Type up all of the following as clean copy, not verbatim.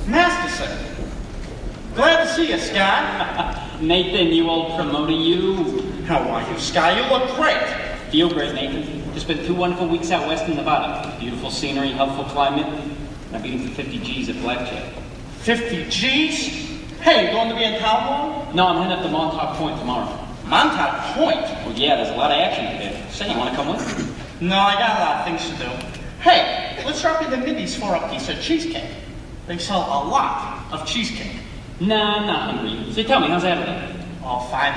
Masterson. Glad to see you, Sky. Nathan, you old promoter, you. How are you, Sky? You look great. Feel great, Nathan. Just spent 2 wonderful weeks out west in Nevada. Beautiful scenery, helpful climate. I beat him for 50 G's at blackjack. 50 G's? Hey, you going to be in town long? No, I'm heading up to Montauk Point tomorrow. Montauk Point? Well, yeah, there's a lot of action there. Say, you want to come with? No, I got a lot of things to do. Hey, let's drop into Mindy's for a piece of cheesecake. They sell a lot of cheesecake. Nah, I'm not hungry. So tell me, how's Adelaide? Oh, fine.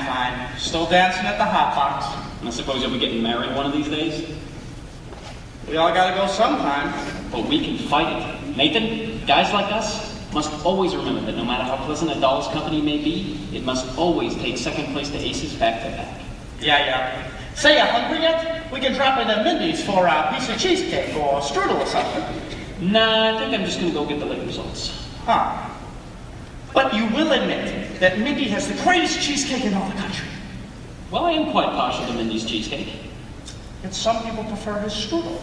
Still dancing at the hot box. I suppose you'll be getting married one of these days? We all gotta go sometime. But we can fight it. Nathan, guys like us must always remember that no matter how pleasant a doll's company may be, it must always take second place to aces back to back. Yeah. Say, you hungry yet? We can drop into Mindy's for a piece of cheesecake or strudel or something. Nah, I think I'm just gonna go get the late results. Huh. But you will admit that Mindy has the greatest cheesecake in all the country. Well, I am quite partial to Mindy's cheesecake. Yet some people prefer his strudel.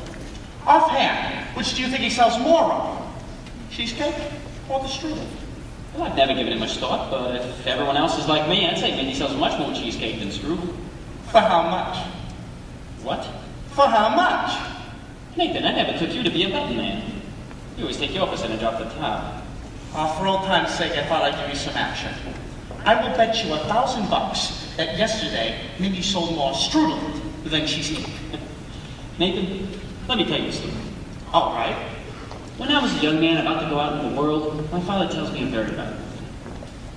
Offhand, which do you think he sells more of? Cheesecake or the strudel? Well, I've never given it much thought, but if everyone else is like me, I'd say Mindy sells much more cheesecake than strudel. For how much? What? For how much? Nathan, I never took you to be a betting man. You always take your percentage off the top. For old time's sake, I thought I'd give you some action. I will bet you $1,000 that yesterday Mindy sold more strudel than cheesecake. Nathan, let me tell you a story. All right. When I was a young man about to go out into the world, my father tells me a very valuable thing.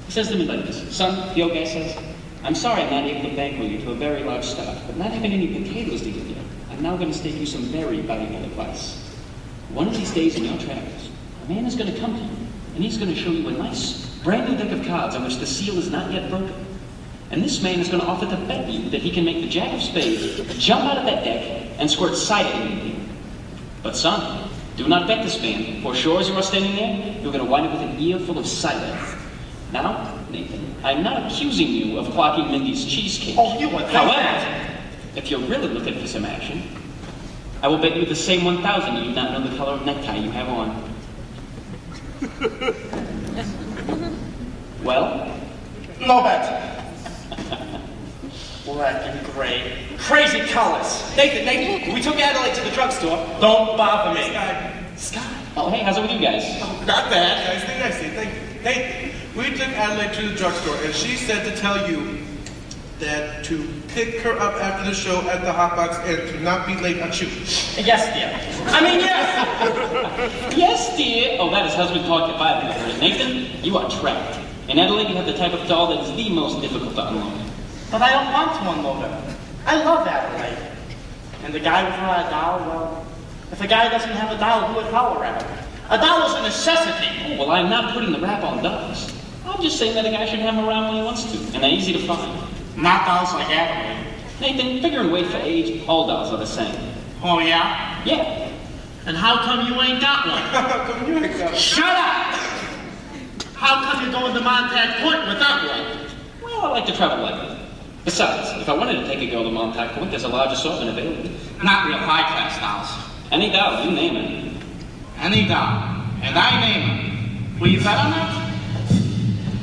He says to me like this: son, the old guy says, I'm sorry I'm not able to bankroll you to a very large start, but not having any potatoes to give you, I'm now going to stake you some very valuable advice. One of these days in your travels, a man is going to come to you, and he's going to show you a nice, brand new deck of cards on which the seal is not yet broken. And this man is going to offer to bet you that he can make the jack of spades jump out of that deck and squirt cider in you. But son, do not bet this man, for sure as you are standing there, you're going to wind up with an ear full of cider. Now, Nathan, I'm not accusing you of clocking Mindy's cheesecake. Oh, you would think that. However, if you're really looking for some action, I will bet you the same 1,000 you do not know the color of necktie you have on. Well? No bet. Black and gray. Crazy colors. Nathan, we took Adelaide to the drugstore. Don't bother me. Sky. Oh, hey, how's it with you guys? Not bad. Nicely. Nathan, we took Adelaide to the drugstore, and she said to tell you that to pick her up after the show at the hot box and to not be late on shoot. Yes, dear. I mean, yes. Yes, dear. Oh, that is husband talk if I've ever heard it. Nathan, you are trapped. In Adelaide, you have the type of doll that is the most difficult to unload. But I don't want to unload her. I love Adelaide. And the guy without a doll, well, if a guy doesn't have a doll, who would holler at him? A doll is a necessity. Oh, well, I'm not putting the rap on dolls. I'm just saying that a guy should have them around when he wants to, and they're easy to find. Not dolls like Adelaide. Nathan, figure and weight for age, all dolls are the same. Oh, yeah? Yeah. And how come you ain't got one? How come you ain't got it? Shut up! How come you go into Montauk Point without one? Well, I like to travel lightly. Besides, if I wanted to take a girl to Montauk Point, there's a large assortment available. Not real high-class dolls. Any doll, you name it. Any doll. And I name her. Will you bet on that?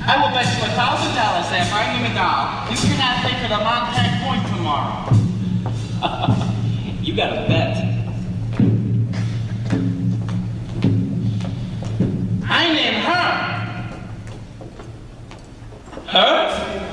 I will bet you $1,000 that if I name a doll, you cannot take her to Montauk Point tomorrow. You got a bet. I name her. Her?